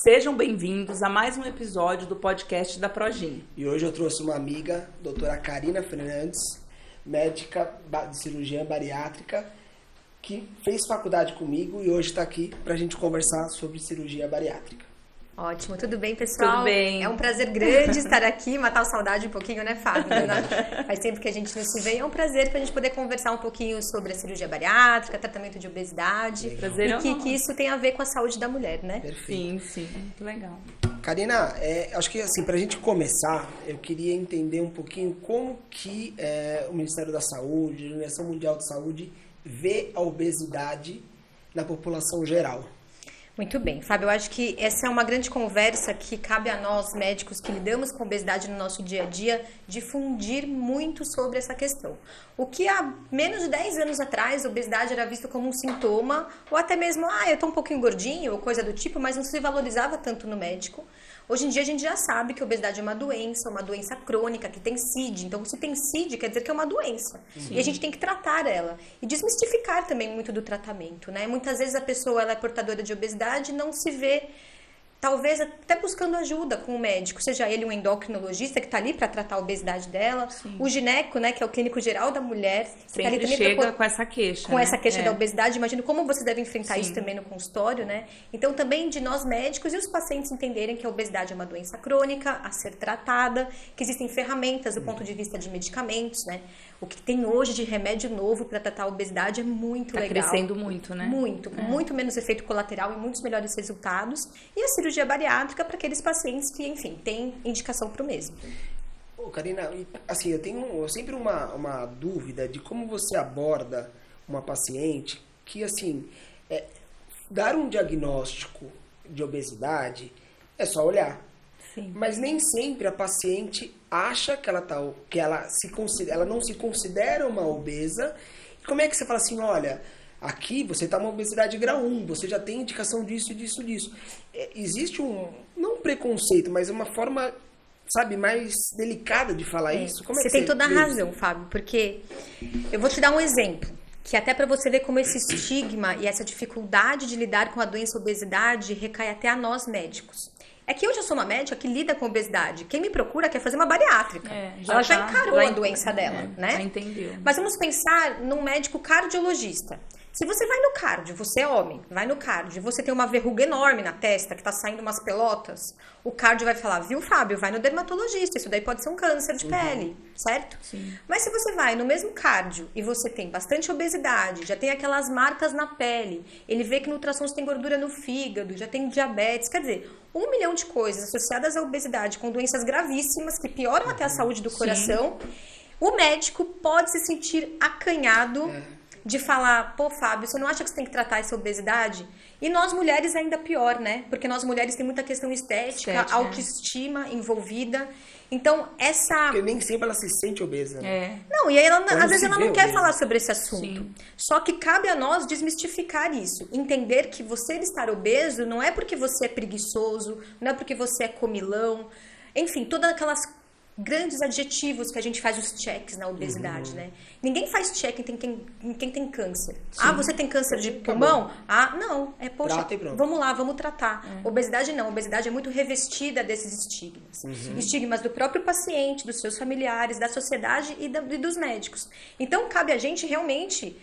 Sejam bem-vindos a mais um episódio do podcast da Progin. E hoje eu trouxe uma amiga, doutora Karina Fernandes, médica de cirurgia bariátrica, que fez faculdade comigo e hoje está aqui para a gente conversar sobre cirurgia bariátrica. Ótimo, tudo bem, pessoal? Tudo bem. É um prazer grande estar aqui, matar a saudade um pouquinho, né, Fábio? Faz tempo que a gente não se vê, é um prazer para a gente poder conversar um pouquinho sobre a cirurgia bariátrica, tratamento de obesidade, prazer que isso tem a ver com a saúde da mulher, né? Perfeito. Sim, muito legal. Karina, acho que assim, para a gente começar, eu queria entender um pouquinho como que o Ministério da Saúde, a Organização Mundial de Saúde, vê a obesidade na população geral. Muito bem, Fábio, eu acho que essa é uma grande conversa que cabe a nós, médicos, que lidamos com obesidade no nosso dia a dia, difundir muito sobre essa questão. O que há menos de 10 anos atrás, a obesidade era vista como um sintoma, ou até mesmo, eu tô um pouquinho gordinho, ou coisa do tipo, mas não se valorizava tanto no médico. Hoje em dia a gente já sabe que a obesidade é uma doença crônica, que tem CID. Então, se tem CID, quer dizer que é uma doença. Sim. E a gente tem que tratar ela. E desmistificar também muito do tratamento, né? Muitas vezes a pessoa ela é portadora de obesidade e não se vê, talvez até buscando ajuda com o médico, seja ele um endocrinologista que está ali para tratar a obesidade dela, sim, o gineco, né, que é o clínico geral da mulher, que tá ali também chega com essa queixa. Com essa queixa da obesidade. Imagino como você deve enfrentar, sim, isso também no consultório, né? Então, também de nós médicos e os pacientes entenderem que a obesidade é uma doença crônica a ser tratada, que existem ferramentas do ponto de vista de medicamentos, né? O que tem hoje de remédio novo para tratar a obesidade é muito legal. Está crescendo muito, né? Muito, com muito menos efeito colateral e muitos melhores resultados. E a cirurgia bariátrica para aqueles pacientes que, enfim, têm indicação para o mesmo. Karina, assim, eu tenho sempre uma dúvida de como você aborda uma paciente que, assim, dar um diagnóstico de obesidade é só olhar. Sim. Mas nem sempre a paciente acha que ela não se considera uma obesa. E como é que você fala assim, olha, aqui você está uma obesidade grau 1, você já tem indicação disso, disso, disso. Existe não um preconceito, mas uma forma, sabe, mais delicada de falar isso. Como você tem toda a razão, Fábio, porque eu vou te dar um exemplo, que até para você ver como esse estigma e essa dificuldade de lidar com a doença obesidade recai até a nós médicos. É que eu já sou uma médica que lida com obesidade. Quem me procura quer fazer uma bariátrica. Ela já encarou a doença dela, né? Já entendeu. Mas vamos pensar num médico cardiologista. Se você vai no cardio, você é homem, vai no cardio, você tem uma verruga enorme na testa, que tá saindo umas pelotas, o cardio vai falar, viu, Fábio, vai no dermatologista, isso daí pode ser um câncer de pele, certo? Sim. Mas se você vai no mesmo cardio e você tem bastante obesidade, já tem aquelas marcas na pele, ele vê que no ultrassom você tem gordura no fígado, já tem diabetes, quer dizer, 1 milhão de coisas associadas à obesidade com doenças gravíssimas que pioram até a saúde do coração, o médico pode se sentir acanhado de falar, pô, Fábio, você não acha que você tem que tratar essa obesidade? E nós mulheres ainda pior, né? Porque nós mulheres tem muita questão estética, autoestima envolvida. Então, Porque nem sempre ela se sente obesa. Né? Não, e aí às vezes ela não quer falar sobre esse assunto. Sim. Só que cabe a nós desmistificar isso. Entender que você estar obeso não é porque você é preguiçoso, não é porque você é comilão. Enfim, todas aquelas grandes adjetivos que a gente faz os checks na obesidade, né? Ninguém faz check em quem tem câncer. Sim. Você tem câncer de pulmão? Não. Poxa, vamos lá, vamos tratar. Obesidade não. Obesidade é muito revestida desses estigmas. Estigmas do próprio paciente, dos seus familiares, da sociedade e dos médicos. Então, cabe a gente realmente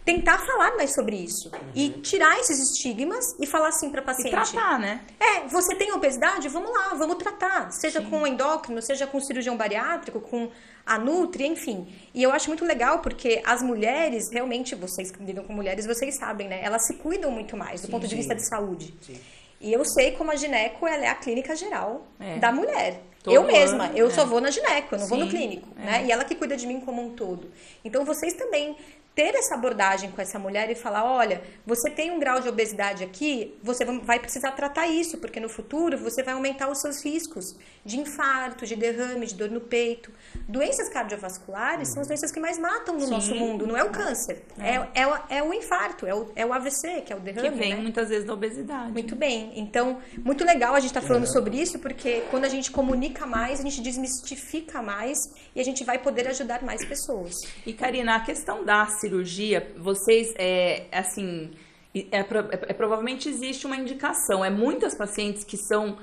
tentar falar mais sobre isso. E tirar esses estigmas e falar assim para paciente. E tratar, né? Você tem obesidade? Vamos lá, vamos tratar. Seja com um endócrino, seja com um cirurgião bariátrico, com a Nutri, enfim. E eu acho muito legal porque as mulheres, realmente, vocês que lidam com mulheres, vocês sabem, né? Elas se cuidam muito mais do ponto de vista de saúde. Sim. E eu sei como a gineco, ela é a clínica geral da mulher. Eu mesma, eu só vou na gineco, eu não vou no clínico, né? E ela que cuida de mim como um todo. Então, vocês também ter essa abordagem com essa mulher e falar, olha, você tem um grau de obesidade aqui, você vai precisar tratar isso, porque no futuro você vai aumentar os seus riscos de infarto, de derrame, de dor no peito. Doenças cardiovasculares são as doenças que mais matam no nosso mundo, não é o câncer, é o infarto, é o AVC, que é o derrame. Que vem muitas vezes da obesidade. Muito bem, então, muito legal a gente estar falando sobre isso, porque quando a gente comunica mais, a gente desmistifica mais e a gente vai poder ajudar mais pessoas. E Karina, a questão da cirurgia, vocês, assim, Provavelmente existe uma indicação. Muitas pacientes que são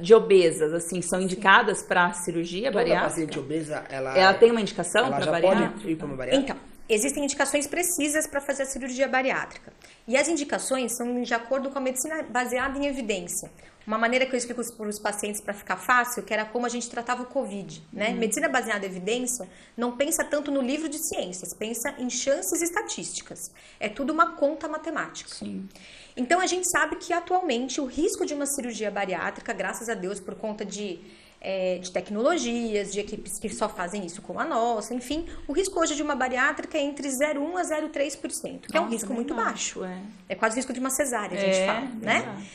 de obesas, assim, são indicadas para cirurgia bariátrica? Toda paciente obesa, ela tem uma indicação para bariátrica? Pode ir para uma bariátrica? Então, existem indicações precisas para fazer a cirurgia bariátrica. E as indicações são de acordo com a medicina baseada em evidência. Uma maneira que eu explico para os pacientes para ficar fácil, que era como a gente tratava o Covid, né? Medicina baseada em evidência não pensa tanto no livro de ciências, pensa em chances estatísticas. É tudo uma conta matemática. Sim. Então, a gente sabe que atualmente o risco de uma cirurgia bariátrica, graças a Deus, por conta de tecnologias, de equipes que só fazem isso como a nossa, enfim, o risco hoje de uma bariátrica é entre 0,1% a 0,3%, que é um risco muito baixo. É quase o risco de uma cesárea, a gente fala, né?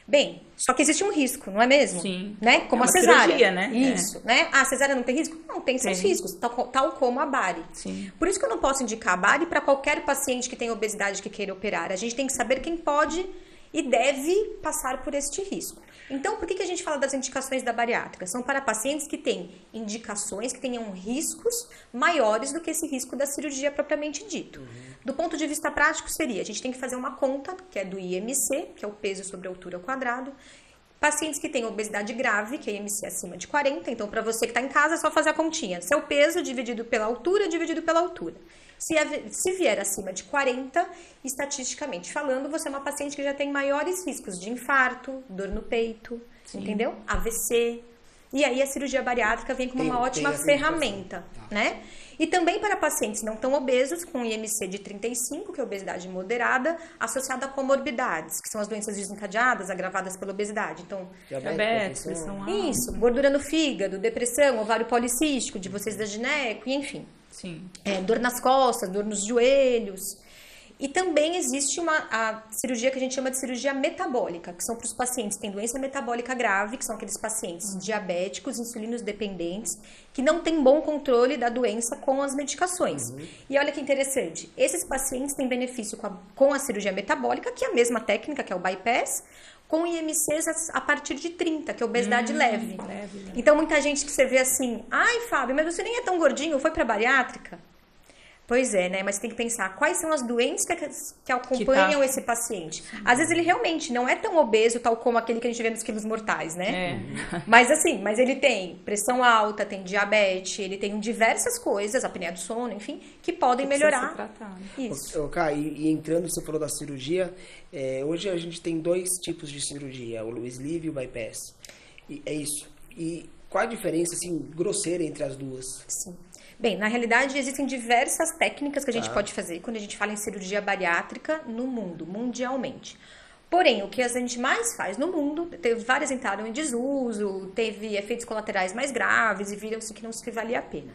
Bem, só que existe um risco, não é mesmo? Sim. Né? Como a cesárea. Cirurgia, né? Isso, né? A cesárea não tem risco? Não, tem seus riscos, tal como a bari. Sim. Por isso que eu não posso indicar a bari para qualquer paciente que tem obesidade que queira operar. A gente tem que saber quem pode e deve passar por este risco. Então, por que a gente fala das indicações da bariátrica? São para pacientes que têm indicações, que tenham riscos maiores do que esse risco da cirurgia propriamente dito. Do ponto de vista prático, seria, a gente tem que fazer uma conta, que é do IMC, que é o peso sobre a altura ao quadrado. Pacientes que têm obesidade grave, que é IMC acima de 40, então para você que está em casa é só fazer a continha. Seu peso dividido pela altura, dividido pela altura. Se vier acima de 40, estatisticamente falando, você é uma paciente que já tem maiores riscos de infarto, dor no peito, entendeu? AVC. E aí a cirurgia bariátrica vem como uma ótima ferramenta, né? E também para pacientes não tão obesos, com IMC de 35, que é obesidade moderada, associada a comorbidades, que são as doenças desencadeadas, agravadas pela obesidade. Então, diabetes, pressão alta. Isso, gordura no fígado, depressão, ovário policístico, de vocês da gineco, e enfim. Sim. Dor nas costas, dor nos joelhos. E também existe a cirurgia que a gente chama de cirurgia metabólica, que são para os pacientes que têm doença metabólica grave, que são aqueles pacientes diabéticos, insulinos dependentes, que não têm bom controle da doença com as medicações. E olha que interessante, esses pacientes têm benefício com a cirurgia metabólica, que é a mesma técnica, que é o bypass, com IMCs a partir de 30, que é obesidade leve. Então, muita gente que você vê assim, ai, Fábio, mas você nem é tão gordinho, foi para bariátrica? Pois é, né? Mas tem que pensar quais são as doenças que acompanham esse paciente. Às vezes ele realmente não é tão obeso, tal como aquele que a gente vê nos quilos mortais, né? Mas assim, ele tem pressão alta, tem diabetes, ele tem diversas coisas, apneia do sono, enfim, que podem melhorar. Isso. E entrando, você falou da cirurgia, hoje a gente tem 2 tipos de cirurgia, o sleeve e o bypass. E é isso. E qual a diferença, assim, grosseira entre as duas? Sim. Bem, na realidade, existem diversas técnicas que a gente pode fazer quando a gente fala em cirurgia bariátrica no mundo, mundialmente. Porém, o que a gente mais faz no mundo, várias entraram em desuso, teve efeitos colaterais mais graves e viram-se que não se valia a pena.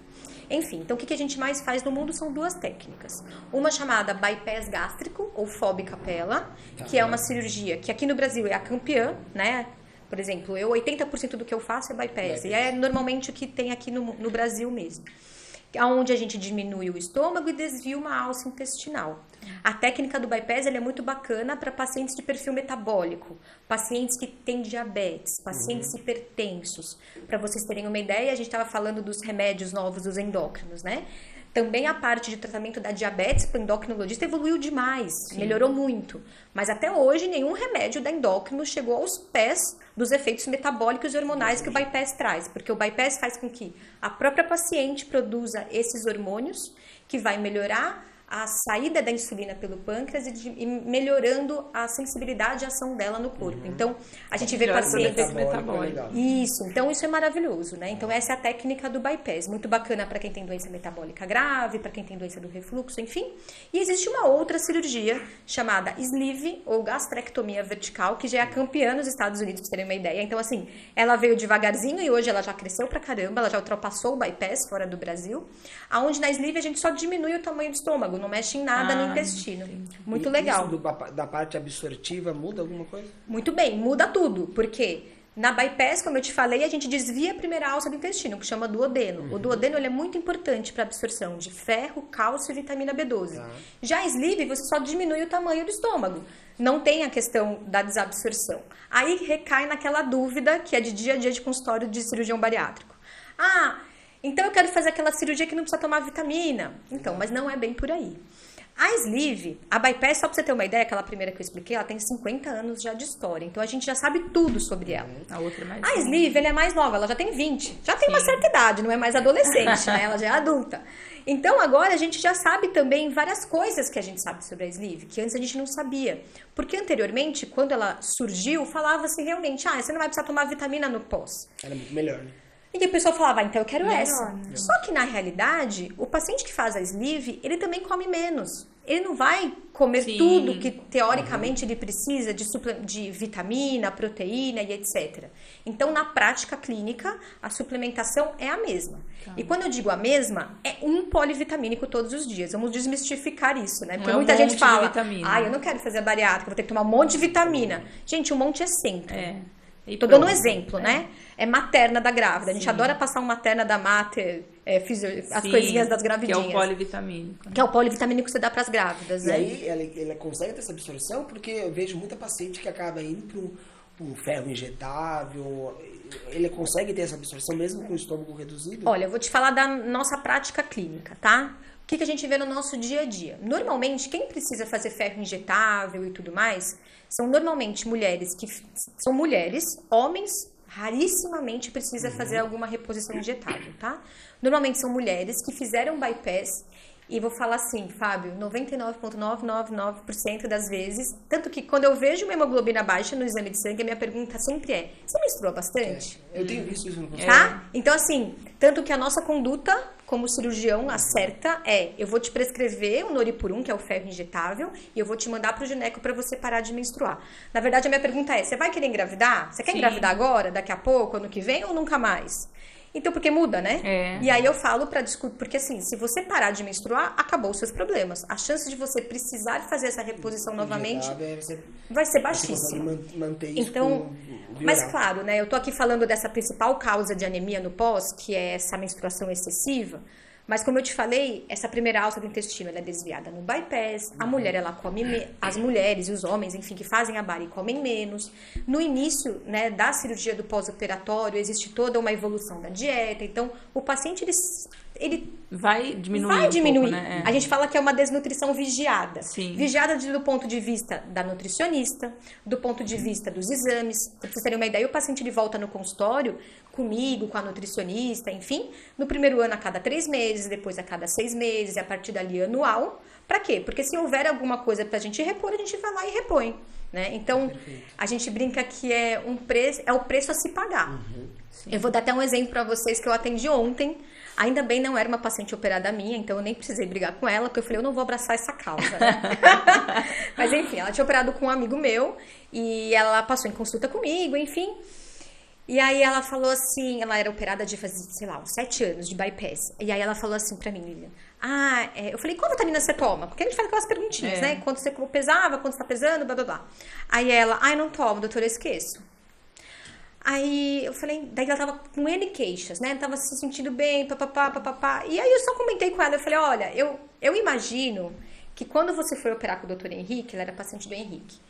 Enfim, então o que a gente mais faz no mundo são 2 técnicas. Uma chamada bypass gástrico, ou FOB capela, que é uma cirurgia que aqui no Brasil é a campeã, né? Por exemplo, 80% do que eu faço é bypass. E é normalmente o que tem aqui no Brasil mesmo. Onde a gente diminui o estômago e desvia uma alça intestinal. A técnica do bypass é muito bacana para pacientes de perfil metabólico, pacientes que têm diabetes, pacientes hipertensos. Para vocês terem uma ideia, a gente estava falando dos remédios novos dos endócrinos, né? Também a parte de tratamento da diabetes para o endocrinologista evoluiu demais, melhorou muito. Mas até hoje nenhum remédio da endócrino chegou aos pés dos efeitos metabólicos e hormonais que o bypass traz. Porque o bypass faz com que a própria paciente produza esses hormônios que vai melhorar a saída da insulina pelo pâncreas e melhorando a sensibilidade e ação dela no corpo. Então, a gente vê pacientes... Isso, então isso é maravilhoso, né? Então, essa é a técnica do bypass. Muito bacana para quem tem doença metabólica grave, para quem tem doença do refluxo, enfim. E existe uma outra cirurgia chamada sleeve, ou gastrectomia vertical, que já é a campeã nos Estados Unidos, para vocês terem uma ideia. Então, assim, ela veio devagarzinho e hoje ela já cresceu pra caramba, ela já ultrapassou o bypass fora do Brasil. Aonde na sleeve a gente só diminui o tamanho do estômago, não mexe em nada no intestino. Muito legal. Isso da parte absortiva muda alguma coisa? Muito bem, muda tudo, porque na bypass, como eu te falei, a gente desvia a primeira alça do intestino, que chama duodeno. O duodeno ele é muito importante para a absorção de ferro, cálcio e vitamina B12. Já a sleeve, você só diminui o tamanho do estômago. Não tem a questão da desabsorção. Aí recai naquela dúvida que é de dia a dia de consultório de cirurgião bariátrico. Então eu quero fazer aquela cirurgia que não precisa tomar vitamina. Então, mas não é bem por aí. A sleeve, a bypass, só pra você ter uma ideia, aquela primeira que eu expliquei, ela tem 50 anos já de história. Então a gente já sabe tudo sobre ela. A outra é mais A sleeve, ela é mais nova, ela já tem 20. Já tem uma Sim. certa idade, não é mais adolescente, né? Ela já é adulta. Então agora a gente já sabe também várias coisas que a gente sabe sobre a sleeve, que antes a gente não sabia. Porque anteriormente, quando ela surgiu, falava-se realmente, você não vai precisar tomar vitamina no pós. Era muito melhor, né? E a pessoa falava, então eu quero Melhor, essa. né? Só que na realidade, o paciente que faz a sleeve, ele também come menos. Ele não vai comer Sim. tudo que teoricamente ele precisa de vitamina, proteína e etc. Então, na prática clínica, a suplementação é a mesma. Tá. E quando eu digo a mesma, é um polivitamínico todos os dias. Vamos desmistificar isso, né? Não Porque é um muita gente monte de fala, vitamina. eu não quero fazer a bariátrica, vou ter que tomar um monte de vitamina. Gente, um monte é sempre. E Tô dando um pronto. exemplo, né? É materna da grávida. A gente Sim. adora passar uma materna da mater, as Sim, coisinhas das que é gravidinhas. o polivitamínico. Que é o polivitamínico que você dá pras grávidas, E né? aí ela consegue ter essa absorção, porque eu vejo muita paciente que acaba indo para um ferro injetável. Ele consegue ter essa absorção mesmo com o estômago reduzido? Olha, eu vou te falar da nossa prática clínica, tá? O que a gente vê no nosso dia a dia? Normalmente, quem precisa fazer ferro injetável e tudo mais, são normalmente mulheres que são mulheres, homens rarissimamente precisa fazer alguma reposição injetável, tá? Normalmente são mulheres que fizeram bypass e vou falar assim, Fábio, 99,999% das vezes, tanto que quando eu vejo uma hemoglobina baixa no exame de sangue, a minha pergunta sempre é, você menstruou bastante? Eu tenho visto isso no consultório. Tá? Então, assim, tanto que a nossa conduta como cirurgião acerta eu vou te prescrever o Noripurum, que é o ferro injetável, e eu vou te mandar pro gineco para você parar de menstruar. Na verdade, a minha pergunta é, você vai querer engravidar? Você quer Sim. engravidar agora, daqui a pouco, ano que vem ou nunca mais? Então, porque muda, né? É. E aí eu falo pra discutir, porque assim, se você parar de menstruar, acabou os seus problemas. A chance de você precisar fazer essa reposição novamente vai ser baixíssima. Você consegue manter isso Então, com mas viral. claro, né? Eu tô aqui falando dessa principal causa de anemia no pós, que é essa menstruação excessiva. Mas como eu te falei, essa primeira alça do intestino ela é desviada no bypass. A mulher ela come as mulheres e os homens, enfim, que fazem a bari comem menos. No início, né, da cirurgia do pós-operatório existe toda uma evolução da dieta. Então, o paciente ele Vai diminuir vai um diminuir. pouco, né? A gente fala que é uma desnutrição vigiada. Sim. Vigiada do ponto de vista da nutricionista, do ponto de vista dos exames. Pra vocês terem uma ideia, o paciente ele volta no consultório comigo, com a nutricionista, enfim, no primeiro ano a cada 3 meses, depois a cada 6 meses, e a partir dali anual. Pra quê? Porque se houver alguma coisa pra gente repor, a gente vai lá e repõe. Né? Então, a gente brinca que é o preço a se pagar. Eu vou dar até um exemplo pra vocês que eu atendi ontem. Ainda bem não era uma paciente operada minha, então eu nem precisei brigar com ela, porque eu falei, eu não vou abraçar essa causa, né? Mas enfim, ela tinha operado com um amigo meu e ela passou em consulta comigo, enfim. E aí ela falou assim, ela era operada de fazer, sei lá, uns 7 anos de bypass. E aí ela falou assim pra mim, Lilian, eu falei, qual vitamina você toma? Porque a gente faz aquelas perguntinhas, né? Quanto você pesava, quanto você tá pesando, blá blá blá. Aí ela, não tomo, doutora, eu esqueço. Aí eu falei, daí ela tava com N queixas, né? Tava se sentindo bem, papapá. E aí eu só comentei com ela, eu falei, olha, eu imagino que quando você foi operar com o doutor Henrique, ela era paciente do Henrique,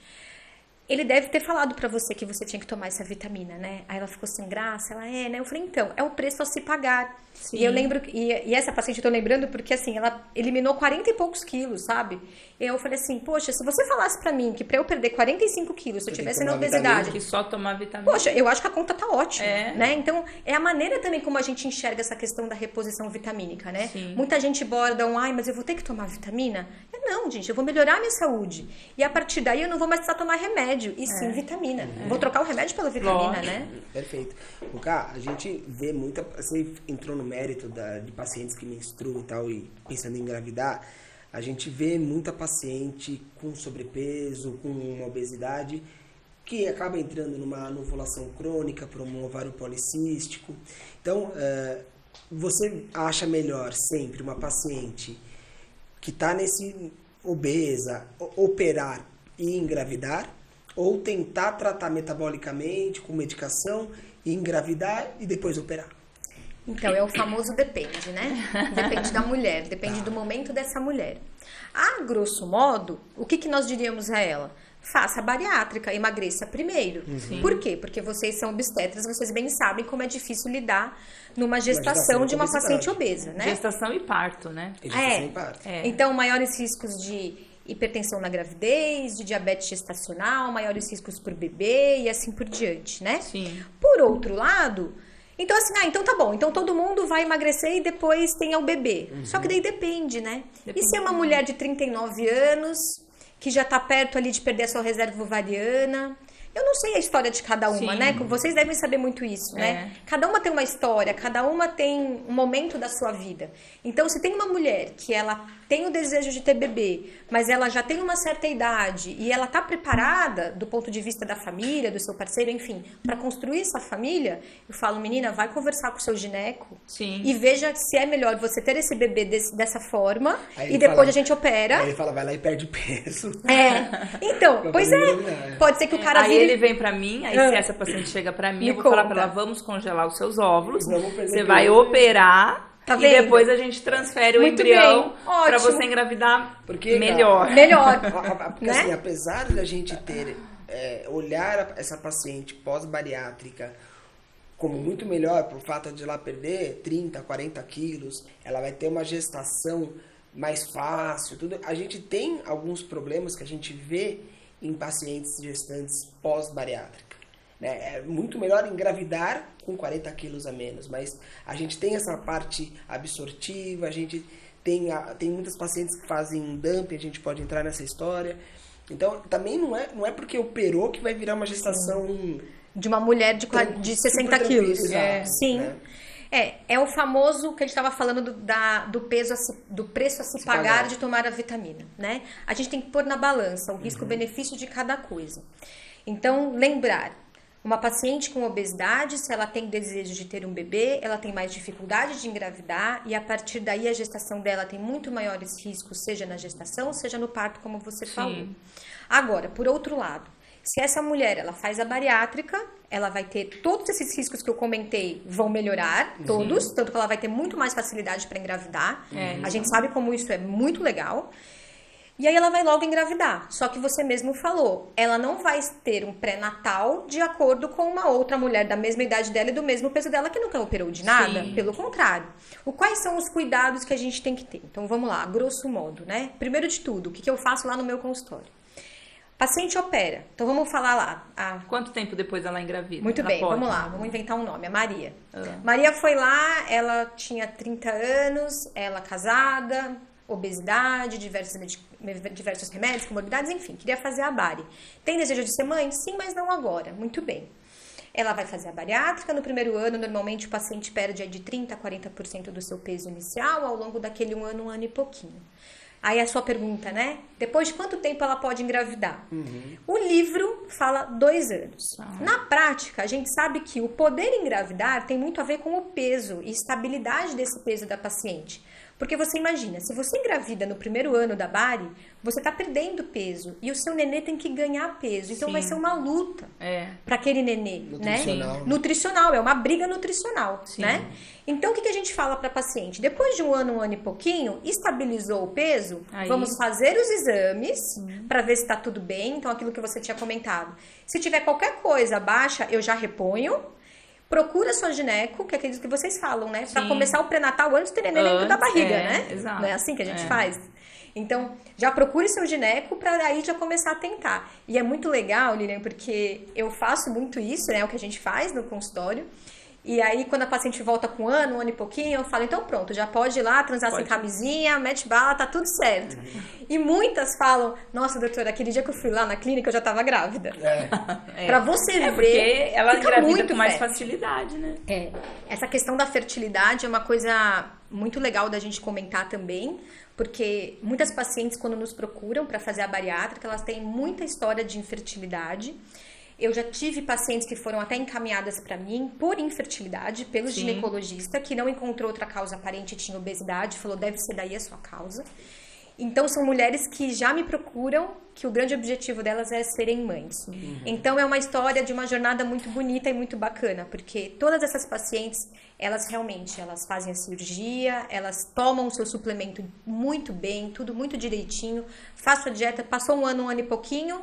ele deve ter falado pra você que você tinha que tomar essa vitamina, né? Aí ela ficou sem graça, ela né? Eu falei, então, é o preço a se pagar. Sim. E eu lembro, e essa paciente eu tô lembrando porque assim, ela eliminou 40 e poucos quilos, sabe? E eu falei assim, poxa, se você falasse pra mim que pra eu perder 45 quilos, se eu tivesse na obesidade, Que só tomar vitamina. poxa, eu acho que a conta tá ótima, É. né? Então, é a maneira também como a gente enxerga essa questão da reposição vitamínica, né? Sim. Muita gente borda mas eu vou ter que tomar vitamina? Não, gente, eu vou melhorar a minha saúde. E a partir daí eu não vou mais precisar tomar remédio, e sim vitamina. Vou trocar o remédio pela vitamina, Lógico. né? Perfeito. Luca, a gente vê muita... Você entrou no mérito de pacientes que menstruam e tal, e pensando em engravidar, a gente vê muita paciente com sobrepeso, com uma obesidade, que acaba entrando numa anovulação crônica por um ovário policístico. Então, você acha melhor sempre uma paciente que está nesse obesa, operar e engravidar, ou tentar tratar metabolicamente com medicação e engravidar e depois operar? Então, é o famoso depende, né? Depende da mulher, depende do momento dessa mulher. A grosso modo, o que nós diríamos a ela? faça a bariátrica, emagreça primeiro. Sim. Por quê? Porque vocês são obstetras, vocês bem sabem como é difícil lidar numa gestação de uma paciente obesa, né? Gestação e parto, né? Então, maiores riscos de hipertensão na gravidez, de diabetes gestacional, maiores riscos por bebê e assim por diante, né? Sim. Por outro lado, então assim, então tá bom, então todo mundo vai emagrecer e depois tem o bebê. Só que daí depende, né? E se é uma mulher de 39 anos, que já tá perto ali de perder a sua reserva ovariana? Eu não sei a história de cada uma, Sim. né? Vocês devem saber muito isso, né? Cada uma tem uma história, cada uma tem um momento da sua vida. Então, se tem uma mulher que ela tem o desejo de ter bebê, mas ela já tem uma certa idade e ela tá preparada do ponto de vista da família, do seu parceiro, enfim, para construir essa família, eu falo, menina, vai conversar com o seu gineco. Sim. E veja se é melhor você ter esse bebê dessa forma e depois a gente opera. Aí ele fala, vai lá e perde peso. Então, pois é. Pode ser que o cara Aí ele vem pra mim, aí se essa paciente chega pra mim, eu vou falar pra ela, vamos congelar os seus óvulos, você vai operar. Tá e vendo? depois a gente transfere o embrião pra você engravidar melhor. Porque assim, apesar da gente ter, olhar essa paciente pós-bariátrica como muito melhor, por fato de lá perder 30, 40 quilos, ela vai ter uma gestação mais fácil, tudo. A gente tem alguns problemas que a gente vê em pacientes gestantes pós-bariátrica. É muito melhor engravidar com 40 quilos a menos, mas a gente tem essa parte absortiva, a gente tem muitas pacientes que fazem dumping, a gente pode entrar nessa história. Então, também não é porque operou que vai virar uma gestação... De uma mulher de 60 quilos. Sim. Né? É o famoso que a gente estava falando do preço a se pagar de tomar a vitamina, né? A gente tem que pôr na balança o risco-benefício de cada coisa. Então, lembrar, uma paciente com obesidade, se ela tem desejo de ter um bebê, ela tem mais dificuldade de engravidar e a partir daí a gestação dela tem muito maiores riscos, seja na gestação, seja no parto, como você falou. Agora, por outro lado, se essa mulher ela faz a bariátrica, ela vai ter todos esses riscos que eu comentei vão melhorar, todos, tanto que ela vai ter muito mais facilidade para engravidar. A gente sabe como isso é muito legal. E aí ela vai logo engravidar. Só que você mesmo falou, ela não vai ter um pré-natal de acordo com uma outra mulher da mesma idade dela e do mesmo peso dela que nunca operou de nada. Sim. Pelo contrário. Quais são os cuidados que a gente tem que ter? Então vamos lá, grosso modo, né? Primeiro de tudo, o que eu faço lá no meu consultório? Paciente opera. Então vamos falar lá. Quanto tempo depois ela engravida? Muito bem, vamos lá. Vamos inventar um nome. A Maria. Maria foi lá, ela tinha 30 anos, ela casada, obesidade, diversos remédios, comorbidades, enfim, queria fazer a bari. Tem desejo de ser mãe? Sim, mas não agora. Muito bem. Ela vai fazer a bariátrica. No primeiro ano, normalmente o paciente perde de 30% a 40% do seu peso inicial ao longo daquele um ano e pouquinho. Aí a sua pergunta, né? Depois de quanto tempo ela pode engravidar? O livro fala 2 anos. Na prática, a gente sabe que o poder engravidar tem muito a ver com o peso e estabilidade desse peso da paciente. Porque você imagina, se você engravida no primeiro ano da bari, você está perdendo peso e o seu nenê tem que ganhar peso. Então vai ser uma luta para aquele nenê, nutricional, né? Nutricional, é uma briga nutricional, né? Então o que a gente fala para a paciente? Depois de um ano e pouquinho, estabilizou o peso, vamos fazer os exames para ver se está tudo bem. Então aquilo que você tinha comentado. Se tiver qualquer coisa baixa, eu já reponho. Procura sua gineco, que é aquilo que vocês falam, né? Para começar o pré-natal antes de ter neném dentro da barriga, né? Exato. Não é assim que a gente faz? Então, já procure seu gineco para aí já começar a tentar. E é muito legal, Lilian, porque eu faço muito isso, né? O que a gente faz no consultório. E aí, quando a paciente volta com um ano e pouquinho, eu falo, então pronto, já pode ir lá, transar sem camisinha, mete bala, tá tudo certo. E muitas falam, nossa, doutora, aquele dia que eu fui lá na clínica, eu já tava grávida. Pra você ver, porque ela engravida muito com mais facilidade, né? Essa questão da fertilidade é uma coisa muito legal da gente comentar também, porque muitas pacientes, quando nos procuram para fazer a bariátrica, elas têm muita história de infertilidade. Eu já tive pacientes que foram até encaminhadas para mim por infertilidade, pelo ginecologista, que não encontrou outra causa aparente e tinha obesidade, falou, deve ser daí a sua causa. Então, são mulheres que já me procuram que o grande objetivo delas é serem mães. Então é uma história de uma jornada muito bonita e muito bacana, porque todas essas pacientes, elas fazem a cirurgia, elas tomam o seu suplemento muito bem, tudo muito direitinho, faz sua dieta, passou um ano e pouquinho,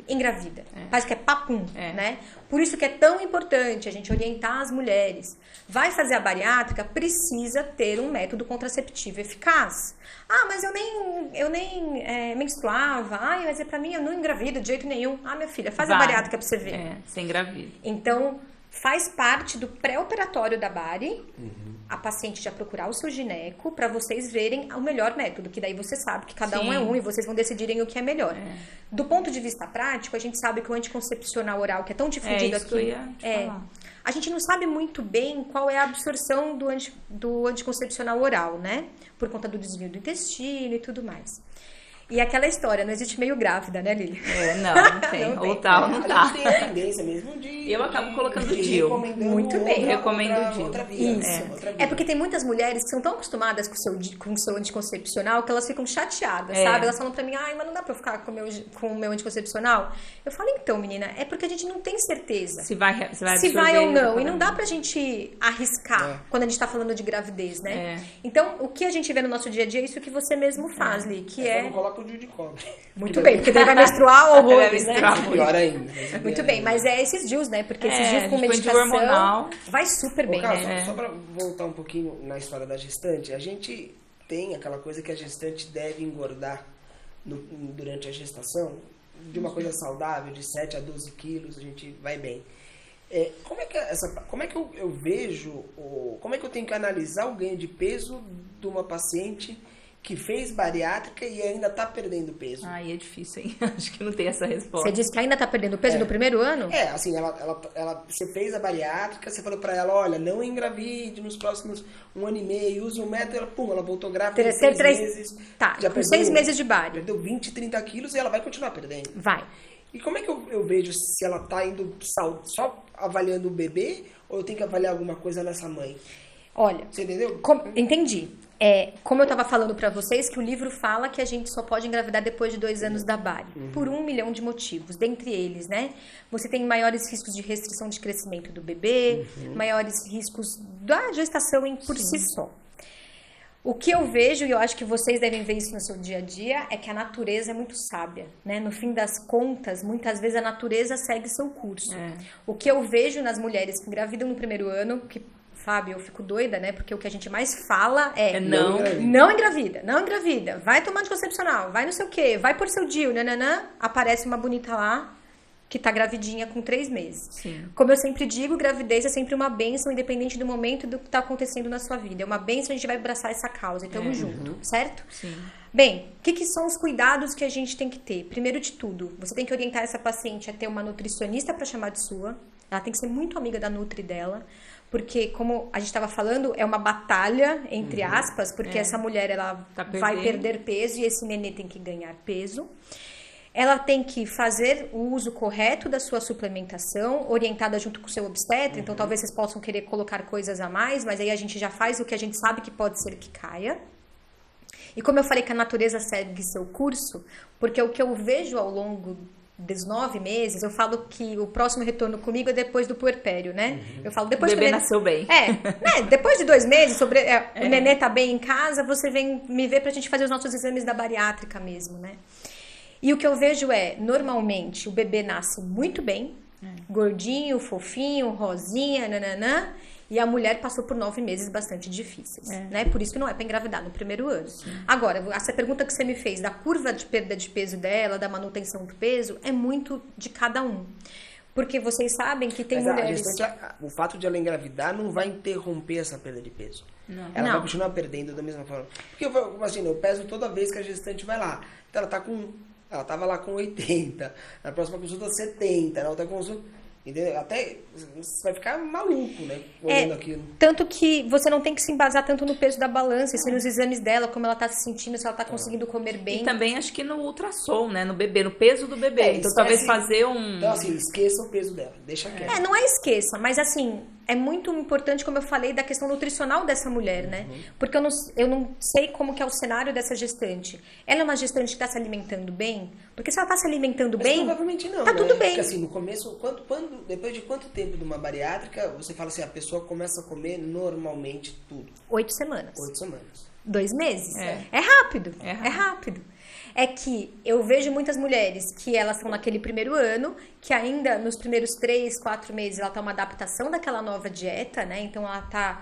engravida. Parece que é papum, né? Por isso que é tão importante a gente orientar as mulheres. Vai fazer a bariátrica, precisa ter um método contraceptivo eficaz. Ah, mas eu nem menstruava. Ah, mas pra mim eu não engravido de jeito nenhum. Ah, minha filha, faz a bariátrica pra você ver. Você engravida. Então, faz parte do pré-operatório da bari, a paciente já procurar o seu gineco para vocês verem o melhor método, que daí você sabe que cada um é um e vocês vão decidirem o que é melhor. Do ponto de vista prático, a gente sabe que o anticoncepcional oral, que é tão difundido aqui, a gente não sabe muito bem qual é a absorção do anticoncepcional oral, né? Por conta do desvio do intestino e tudo mais. E aquela história, não existe meio grávida, né, Lili? Não tem. Não Ou tá ou não tá. A gente tem a tendência mesmo de... Eu acabo colocando o DIU. Muito bem. Recomendo o DIU. Outra via. Isso. É porque tem muitas mulheres que são tão acostumadas com o seu anticoncepcional que elas ficam chateadas, sabe? Elas falam pra mim, ai, mas não dá pra eu ficar com o meu anticoncepcional? Eu falo, então, menina, é porque a gente não tem certeza Se vai ou não. E não dá pra gente arriscar quando a gente tá falando de gravidez, né? Então, o que a gente vê no nosso dia a dia é isso que você mesmo faz, Li, que Eu não coloco o DIU de cobre. Muito bem, porque daí vai menstruar horrores, né? Pior ainda. Muito bem, mas é esses DIUs, né? Porque esses DIUs com tipo, medicação hormonal. vai super bem, Carlos, né? só para voltar um pouquinho na história da gestante, a gente tem aquela coisa que a gestante deve engordar durante a gestação, de uma coisa saudável, de 7 a 12 quilos, a gente vai bem. Como é que eu vejo, como é que eu tenho que analisar o ganho de peso de uma paciente que fez bariátrica e ainda tá perdendo peso? Ai, é difícil, hein? Acho que não tem essa resposta. Você disse que ainda tá perdendo peso no primeiro ano? Assim, você fez a bariátrica, você falou pra ela, olha, não engravide nos próximos 1 ano e meio, use um método, ela voltou grávida em 6 meses. Tá, já com 6 meses de bari. Perdeu 20, 30 quilos e ela vai continuar perdendo. Vai. E como é que eu vejo se ela tá indo só avaliando o bebê ou eu tenho que avaliar alguma coisa nessa mãe? Olha, Você entendeu? Entendi. Como eu estava falando para vocês, que o livro fala que a gente só pode engravidar depois de 2 anos da bari, por 1 milhão de motivos. Dentre eles, né? Você tem maiores riscos de restrição de crescimento do bebê, maiores riscos da gestação por si só. O que eu vejo, e eu acho que vocês devem ver isso no seu dia a dia, é que a natureza é muito sábia, né? No fim das contas, muitas vezes a natureza segue seu curso. O que eu vejo nas mulheres que engravidam no primeiro ano, que Fábio, eu fico doida, né? Porque o que a gente mais fala é não engravida, vai tomar anticoncepcional, vai não sei o quê, vai por seu DIU, nananã, aparece uma bonita lá que tá gravidinha com 3 meses. Sim. Como eu sempre digo, gravidez é sempre uma bênção, independente do momento do que tá acontecendo na sua vida. É uma bênção, a gente vai abraçar essa causa, e tamo junto, certo? Sim. Bem, o que são os cuidados que a gente tem que ter? Primeiro de tudo, você tem que orientar essa paciente a ter uma nutricionista para chamar de sua. Ela tem que ser muito amiga da nutri dela, porque, como a gente estava falando, é uma batalha, entre aspas, porque essa mulher ela vai perder peso e esse nenê tem que ganhar peso. Ela tem que fazer o uso correto da sua suplementação, orientada junto com o seu obstetra, então talvez vocês possam querer colocar coisas a mais, mas aí a gente já faz o que a gente sabe que pode ser que caia. E como eu falei que a natureza segue seu curso, porque o que eu vejo ao longo dos 9 meses, eu falo que o próximo retorno comigo é depois do puerpério, né? Eu falo depois o bebê nasceu bem. Depois de 2 meses, o nenê tá bem em casa, você vem me ver pra gente fazer os nossos exames da bariátrica mesmo, né? E o que eu vejo normalmente, o bebê nasce muito bem, gordinho, fofinho, rosinha, nananã, e a mulher passou por 9 meses bastante difíceis, né? Por isso que não é para engravidar no primeiro ano. Agora, essa pergunta que você me fez da curva de perda de peso dela, da manutenção do peso, é muito de cada um. Porque vocês sabem que tem mulheres... O fato de ela engravidar não vai interromper essa perda de peso. Ela vai continuar perdendo da mesma forma. Porque, imagina, eu peso toda vez que a gestante vai lá. Então ela tava lá com 80, na próxima consulta 70, na outra consulta... Entendeu? Até você vai ficar maluco, né? Olhando aquilo. Tanto que você não tem que se embasar tanto no peso da balança, e sim nos exames dela, como ela tá se sentindo, se ela tá conseguindo comer bem. E também acho que no ultrassom, né? No bebê, no peso do bebê. Então talvez fazer um... Então assim, esqueça o peso dela, deixa quieto. Não é esqueça, mas assim, é muito importante, como eu falei, da questão nutricional dessa mulher, né? Porque eu não sei como que é o cenário dessa gestante. Ela é uma gestante que está se alimentando bem? Porque se ela está se alimentando bem, provavelmente não, tá tudo bem. Porque assim, no começo, depois de quanto tempo de uma bariátrica, você fala assim, a pessoa começa a comer normalmente tudo? 8 semanas. 8 semanas. 2 meses. É. É rápido. É rápido. É que eu vejo muitas mulheres que elas estão naquele primeiro ano, que ainda nos primeiros 3, 4 meses ela tá uma adaptação daquela nova dieta, né? Então ela tá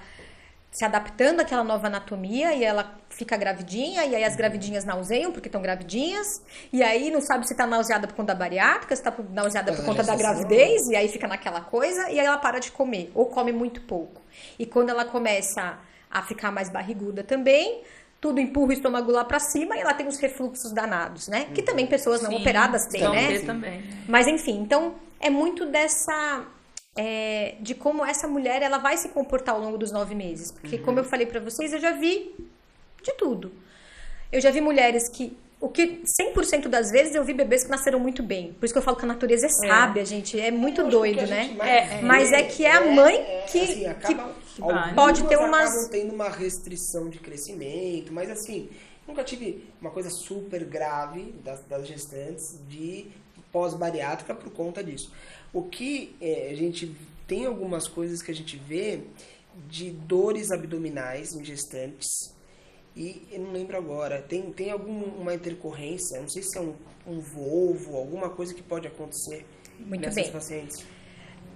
se adaptando àquela nova anatomia e ela fica gravidinha, e aí as gravidinhas nauseiam porque estão gravidinhas, e aí não sabe se tá nauseada por conta da bariátrica, se tá nauseada por conta da gravidez, e aí fica naquela coisa, e aí ela para de comer, ou come muito pouco. E quando ela começa a ficar mais barriguda também, tudo empurra o estômago lá pra cima e ela tem os refluxos danados, né? Que também pessoas não operadas têm, né? Também. Mas enfim, então é muito dessa... de como essa mulher ela vai se comportar ao longo dos 9 meses. Porque como eu falei pra vocês, eu já vi de tudo. Eu já vi mulheres que... 100% das vezes eu vi bebês que nasceram muito bem. Por isso que eu falo que a natureza é sábia, gente. É muito doido, né? Mas é que é a mãe que... Assim, acaba, que pode ter umas... acabam tendo uma restrição de crescimento, mas assim, nunca tive uma coisa super grave das gestantes de pós-bariátrica por conta disso. O que a gente tem algumas coisas que a gente vê de dores abdominais em gestantes, e eu não lembro agora, tem alguma intercorrência, não sei se é um volvo, alguma coisa que pode acontecer nessas pacientes.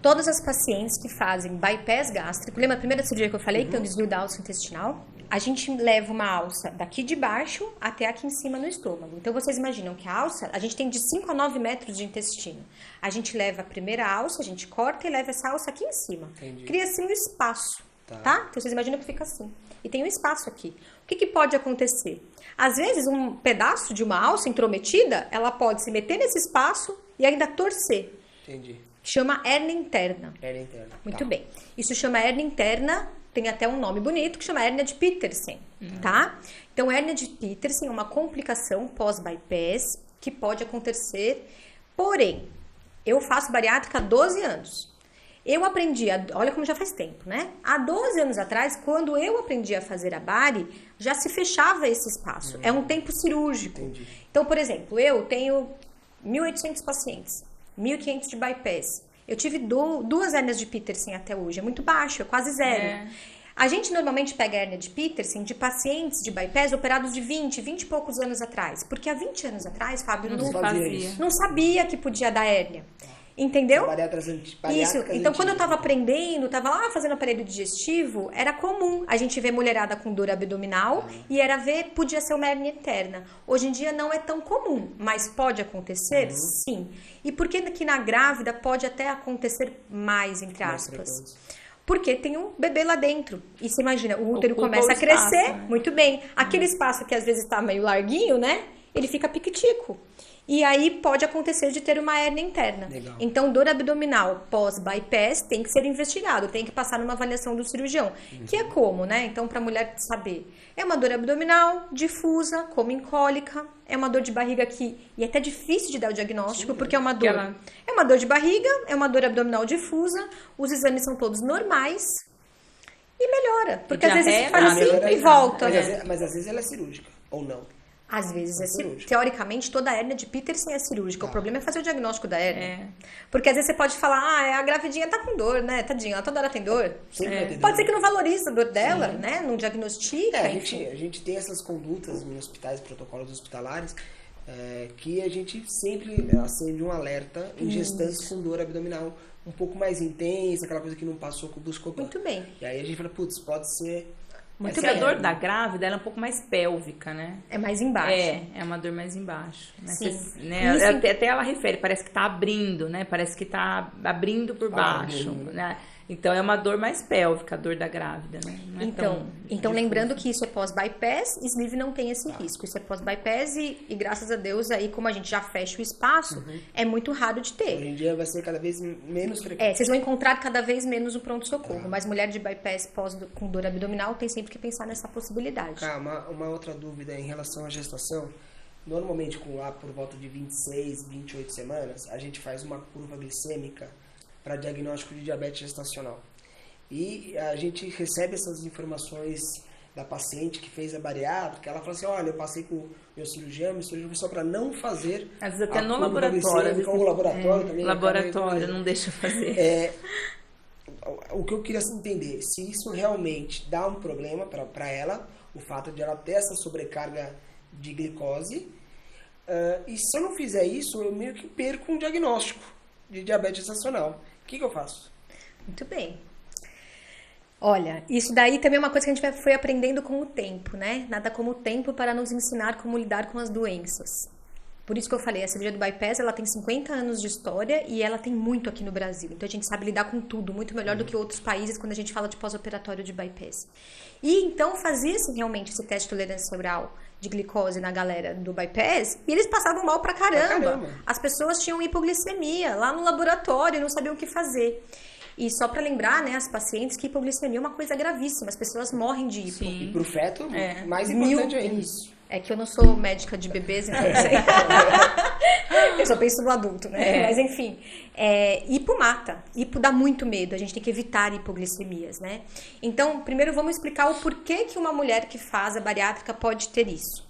Todas as pacientes que fazem bypass gástrico, lembra a primeira cirurgia que eu falei, que tem o desvio da alça intestinal? A gente leva uma alça daqui de baixo até aqui em cima no estômago. Então, vocês imaginam que a alça, a gente tem de 5 a 9 metros de intestino. A gente leva a primeira alça, a gente corta e leva essa alça aqui em cima. Cria-se um espaço, tá? Então, vocês imaginam que fica assim. E tem um espaço aqui. O que pode acontecer? Às vezes, um pedaço de uma alça intrometida, ela pode se meter nesse espaço e ainda torcer. Entendi. Chama hérnia interna. Hérnia interna. Muito bem. Isso chama hérnia interna, tem até um nome bonito que chama hérnia de Petersen, tá? Então, hérnia de Petersen é uma complicação pós-bypass que pode acontecer. Porém, eu faço bariátrica há 12 anos. Eu aprendi, olha como já faz tempo, né? Há 12 anos atrás, quando eu aprendi a fazer a bari, já se fechava esse espaço. É um tempo cirúrgico. Entendi. Então, por exemplo, eu tenho 1.800 pacientes, 1.500 de bypass. Eu tive 2 hérnias de Petersen até hoje. É muito baixo, é quase zero. A gente normalmente pega a hérnia de Petersen de pacientes de bypass operados de 20 e poucos anos atrás. Porque há 20 anos atrás, Fábio, não sabia que podia dar hérnia. Entendeu? Isso. Então, quando eu estava aprendendo, estava lá fazendo aparelho digestivo, era comum a gente ver mulherada com dor abdominal e podia ser uma hérnia interna. Hoje em dia não é tão comum, mas pode acontecer? Sim. E por que que na grávida pode até acontecer mais, entre aspas? Porque tem um bebê lá dentro. E você imagina, o útero começa a crescer, muito bem. Aquele espaço que às vezes está meio larguinho, né? Ele fica piquitico. E aí pode acontecer de ter uma hérnia interna. Legal. Então, dor abdominal pós-bypass tem que ser investigado, tem que passar numa avaliação do cirurgião. Que é como, né? Então, para a mulher saber. É uma dor abdominal difusa, como em cólica. É uma dor de barriga que... E é até difícil de dar o diagnóstico, porque é uma dor... É uma dor de barriga, é uma dor abdominal difusa. Os exames são todos normais. E melhora. Porque às vezes faz assim e volta. Mas às vezes ela é cirúrgica, ou não? Às vezes é cirúrgica. Teoricamente, toda a hérnia de Petersen é cirúrgica. O problema é fazer o diagnóstico da hérnia. Porque às vezes você pode falar, a gravidinha tá com dor, né? Tadinha, ela toda hora tem dor. Pode ser que não valorize a dor dela, né? Não diagnostica. A gente tem essas condutas em hospitais, protocolos hospitalares, que a gente sempre acende um alerta em gestantes com dor abdominal um pouco mais intensa, aquela coisa que não passou com o Buscopan. Muito bem. E aí a gente fala, putz, pode ser... Muito bem. A dor da grávida ela é um pouco mais pélvica, né? É mais embaixo. É uma dor mais embaixo. Né? Sim. Né? Até ela refere, parece que tá abrindo, né? Parece que tá abrindo por baixo. Né? Então é uma dor mais pélvica, a dor da grávida, né? Não é Então lembrando que isso é pós-bypass, sleeve não tem esse risco. Isso é pós-bypass e graças a Deus aí, como a gente já fecha o espaço, é muito raro de ter. Hoje em dia vai ser cada vez menos frequente. Vocês vão encontrar cada vez menos no pronto-socorro, mas mulher de bypass com dor abdominal tem sempre que pensar nessa possibilidade. Uma outra dúvida em relação à gestação. Normalmente, lá por volta de 26, 28 semanas, a gente faz uma curva glicêmica para diagnóstico de diabetes gestacional. E a gente recebe essas informações da paciente que fez a bariátrica. Ela fala assim, olha, eu passei com o meu cirurgião só para não fazer às vezes até a no curva laboratório. glicêmica, ou laboratório também. Laboratório, não deixa fazer. O que eu queria entender, se isso realmente dá um problema para ela, o fato de ela ter essa sobrecarga de glicose, e se eu não fizer isso, eu meio que perco um diagnóstico de diabetes gestacional. O que eu faço? Muito bem. Olha, isso daí também é uma coisa que a gente foi aprendendo com o tempo, né? Nada como o tempo para nos ensinar como lidar com as doenças. Por isso que eu falei, a cirurgia do bypass, ela tem 50 anos de história e ela tem muito aqui no Brasil. Então a gente sabe lidar com tudo, muito melhor do que outros países quando a gente fala de pós-operatório de bypass. E então fazia-se realmente esse teste de tolerância oral de glicose na galera do bypass e eles passavam mal pra caramba. As pessoas tinham hipoglicemia lá no laboratório, não sabiam o que fazer. E só para lembrar, né, as pacientes que hipoglicemia é uma coisa gravíssima, as pessoas morrem de hipo. E pro feto, mais importante ainda. Isso. É que eu não sou médica de bebês, então não sei. Eu só penso no adulto, né? Mas enfim, hipo mata. Hipo dá muito medo, a gente tem que evitar hipoglicemias, né? Então, primeiro vamos explicar o porquê que uma mulher que faz a bariátrica pode ter isso.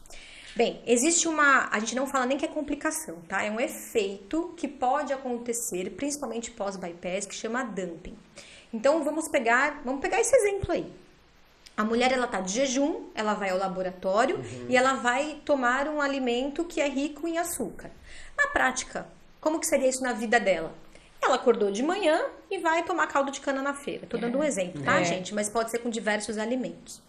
Bem, existe a gente não fala nem que é complicação, tá? É um efeito que pode acontecer, principalmente pós-bypass, que chama dumping. Então, vamos pegar esse exemplo aí. A mulher, ela tá de jejum, ela vai ao laboratório e ela vai tomar um alimento que é rico em açúcar. Na prática, como que seria isso na vida dela? Ela acordou de manhã e vai tomar caldo de cana na feira. Tô dando um exemplo, tá, gente? Mas pode ser com diversos alimentos.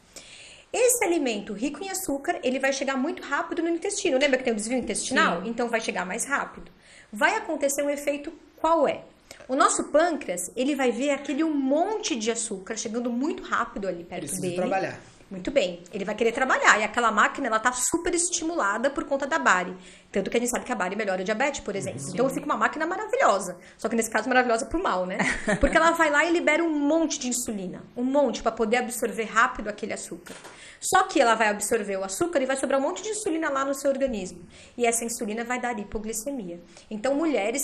Esse alimento rico em açúcar, ele vai chegar muito rápido no intestino. Lembra que tem o desvio intestinal? Sim. Então vai chegar mais rápido. Vai acontecer um efeito, qual é? O nosso pâncreas, ele vai ver aquele monte de açúcar chegando muito rápido ali perto dele. Precisa trabalhar. Muito bem, ele vai querer trabalhar. E aquela máquina, ela tá super estimulada por conta da bari. Tanto que a gente sabe que a bari melhora a diabetes, por exemplo. Sim. Então fica uma máquina maravilhosa. Só que nesse caso, maravilhosa pro mal, né? Porque ela vai lá e libera um monte de insulina. Um monte, para poder absorver rápido aquele açúcar. Só que ela vai absorver o açúcar e vai sobrar um monte de insulina lá no seu organismo. E essa insulina vai dar hipoglicemia. Então, mulheres,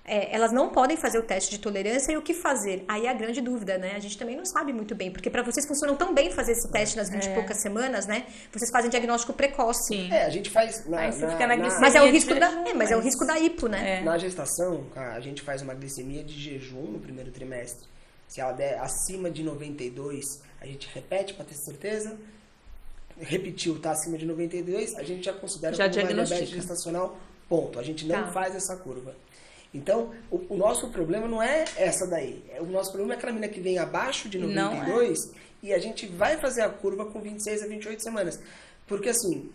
elas não podem fazer o teste de tolerância. E o que fazer? Aí é a grande dúvida, né? A gente também não sabe muito bem. Porque para vocês funcionam tão bem fazer esse teste nas 20 e poucas semanas, né? Vocês fazem diagnóstico precoce. Sim. A gente faz... Mas é o risco mas é o risco da hipo, né? Na gestação, a gente faz uma glicemia de jejum no primeiro trimestre. Se ela der acima de 92, a gente repete para ter certeza. Repetiu, tá acima de 92, a gente já considera como uma diabetes gestacional, ponto. A gente não faz essa curva. Então, o nosso problema não é essa daí. O nosso problema é aquela menina que vem abaixo de 92 e a gente vai fazer a curva com 26 a 28 semanas. Porque, assim,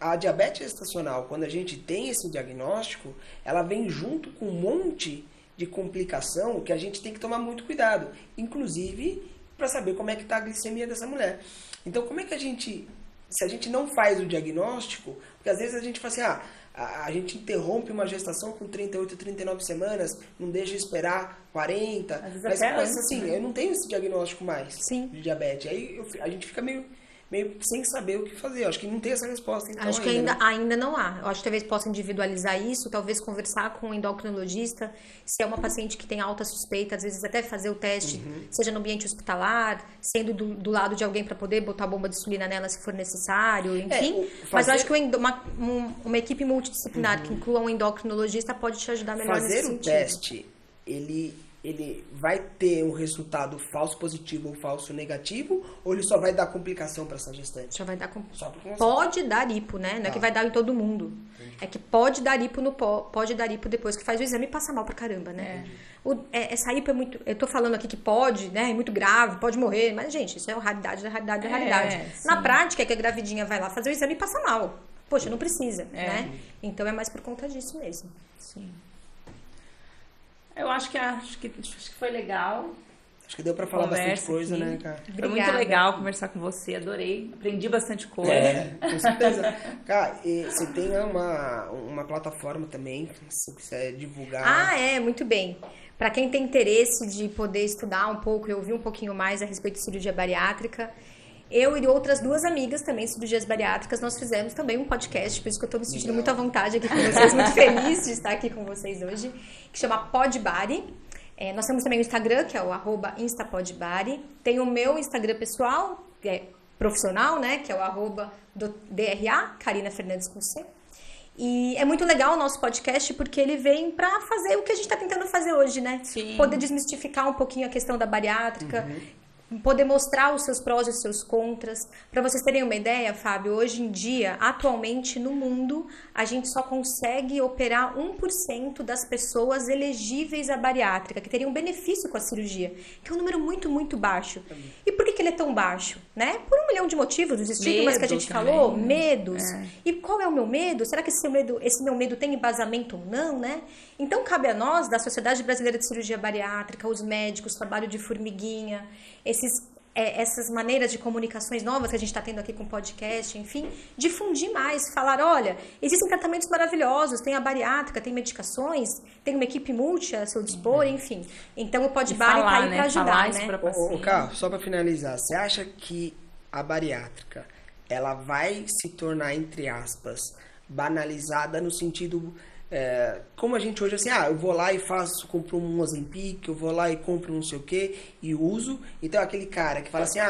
a diabetes gestacional, quando a gente tem esse diagnóstico, ela vem junto com um monte de complicação que a gente tem que tomar muito cuidado. Inclusive, para saber como é que está a glicemia dessa mulher. Então, como é que se a gente não faz o diagnóstico, porque às vezes a gente fala assim, a gente interrompe uma gestação com 38, 39 semanas, não deixa esperar 40, mas assim, eu não tenho esse diagnóstico mais de diabetes. Aí a gente fica meio sem saber o que fazer. Eu acho que não tem essa resposta. Então, acho que ainda não há. Eu acho que talvez possa individualizar isso, talvez conversar com um endocrinologista, se é uma paciente que tem alta suspeita, às vezes até fazer o teste, seja no ambiente hospitalar, sendo do lado de alguém para poder botar a bomba de insulina nela se for necessário, enfim. Mas eu acho que uma equipe multidisciplinar que inclua um endocrinologista pode te ajudar melhor nesse sentido. Fazer o teste, ele vai ter um resultado falso positivo ou falso negativo, ou ele só vai dar complicação para essa gestante? Só vai dar pode dar hipo, né? Não é que vai dar em todo mundo. Entendi. É que pode dar hipo pode dar hipo depois que faz o exame e passa mal pra caramba, né? Essa hipo é muito... Eu tô falando aqui que pode, né? É muito grave, pode morrer. Mas, gente, isso é a raridade da raridade da raridade. Na prática, é que a gravidinha vai lá fazer o exame e passa mal. Poxa, não precisa, né? Então, é mais por conta disso mesmo. Sim. Eu acho que foi legal. Acho que deu pra falar bastante coisa, né, cara? Foi muito legal conversar com você, adorei. Aprendi bastante coisa. Com certeza. Cara, e você tem uma plataforma também, se quiser divulgar. Muito bem. Para quem tem interesse de poder estudar um pouco e ouvir um pouquinho mais a respeito de cirurgia bariátrica, eu e outras 2 amigas também, cirurgias bariátricas, nós fizemos também um podcast, por isso que eu estou me sentindo muito à vontade aqui com vocês, muito feliz de estar aqui com vocês hoje, que chama Podbari. Nós temos também o Instagram, que é o @instapodbari. Tem o meu Instagram pessoal, que é profissional, né, que é o @DRA, Karina Fernandes com C. E é muito legal o nosso podcast porque ele vem para fazer o que a gente está tentando fazer hoje, né? Sim. Poder desmistificar um pouquinho a questão da bariátrica, poder mostrar os seus prós e os seus contras. Para vocês terem uma ideia, Fábio, hoje em dia, atualmente no mundo, a gente só consegue operar 1% das pessoas elegíveis à bariátrica, que teriam benefício com a cirurgia, que é um número muito, muito baixo. E por que ele é tão baixo? Né? Por 1 milhão de motivos, os estigmas que a gente falou, medos. E qual é o meu medo? Será que esse meu medo tem embasamento ou não, né? Então, cabe a nós, da Sociedade Brasileira de Cirurgia Bariátrica, os médicos, trabalho de formiguinha, essas maneiras de comunicações novas que a gente está tendo aqui com o podcast, enfim, difundir mais, falar, olha, existem tratamentos maravilhosos, tem a bariátrica, tem medicações, tem uma equipe multi a seu dispor, enfim. Então o Podbari está aí para ajudar, né? Carl, só para finalizar, você acha que a bariátrica, ela vai se tornar, entre aspas, banalizada no sentido... como a gente hoje, assim, eu vou lá e compro um Ozempic, eu vou lá e compro não sei o que e uso. Então aquele cara que fala assim,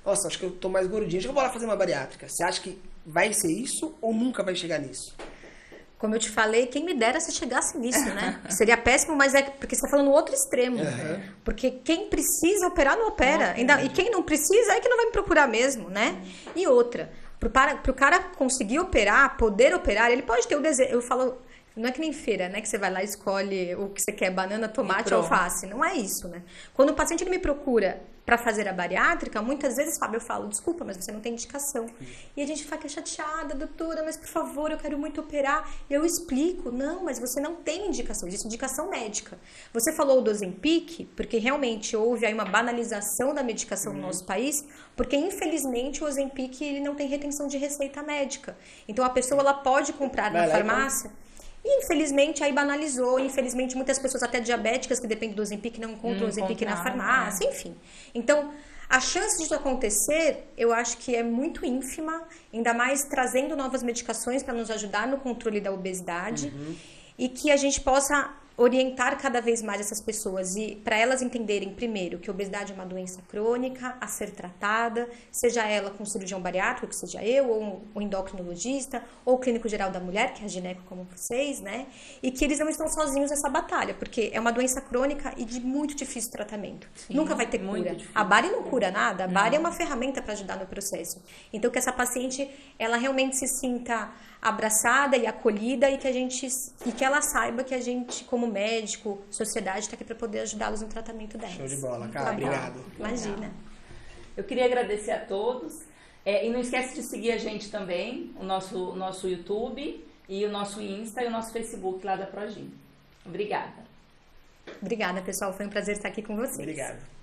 nossa, acho que eu tô mais gordinho, acho que eu vou lá fazer uma bariátrica. Você acha que vai ser isso ou nunca vai chegar nisso? Como eu te falei, quem me dera se chegasse nisso, né? Seria péssimo, mas é porque você tá falando no outro extremo. Porque quem precisa operar, não opera. E quem não precisa, é que não vai me procurar mesmo, né? E outra, pro cara conseguir operar, poder operar, ele pode ter o desejo. Eu falo... Não é que nem feira, né? Que você vai lá e escolhe o que você quer, banana, tomate ou alface. Não é isso, né? Quando o paciente ele me procura para fazer a bariátrica, muitas vezes, Fábio, eu falo, desculpa, mas você não tem indicação. E a gente fica chateada, doutora, mas por favor, eu quero muito operar. E eu explico, não, mas você não tem indicação, existe indicação médica. Você falou do Ozempic, porque realmente houve aí uma banalização da medicação no nosso país, porque infelizmente o Ozempic ele não tem retenção de receita médica. Então a pessoa ela pode comprar na farmácia... E, infelizmente, aí banalizou. Infelizmente, muitas pessoas, até diabéticas, que dependem do Ozempic, não encontram o Ozempic na farmácia, enfim. Então, a chance disso acontecer, eu acho que é muito ínfima, ainda mais trazendo novas medicações para nos ajudar no controle da obesidade e que a gente possa orientar cada vez mais essas pessoas e para elas entenderem, primeiro, que a obesidade é uma doença crônica a ser tratada, seja ela com cirurgião bariátrico, que seja eu, ou o endocrinologista, ou o clínico geral da mulher, que é a gineco como vocês, né? E que eles não estão sozinhos nessa batalha, porque é uma doença crônica e de muito difícil tratamento. Sim, nunca vai ter cura. Difícil. A bari não cura nada, a bari é uma ferramenta para ajudar no processo. Então, que essa paciente, ela realmente se sinta abraçada e acolhida e que ela saiba que a gente, como médico, sociedade, está aqui para poder ajudá-los no tratamento delas. Show de bola, cara. Obrigado. Imagina. Eu queria agradecer a todos. E não esquece de seguir a gente também, o nosso YouTube e o nosso Insta e o nosso Facebook lá da Progin. Obrigada. Obrigada, pessoal. Foi um prazer estar aqui com vocês. Obrigado.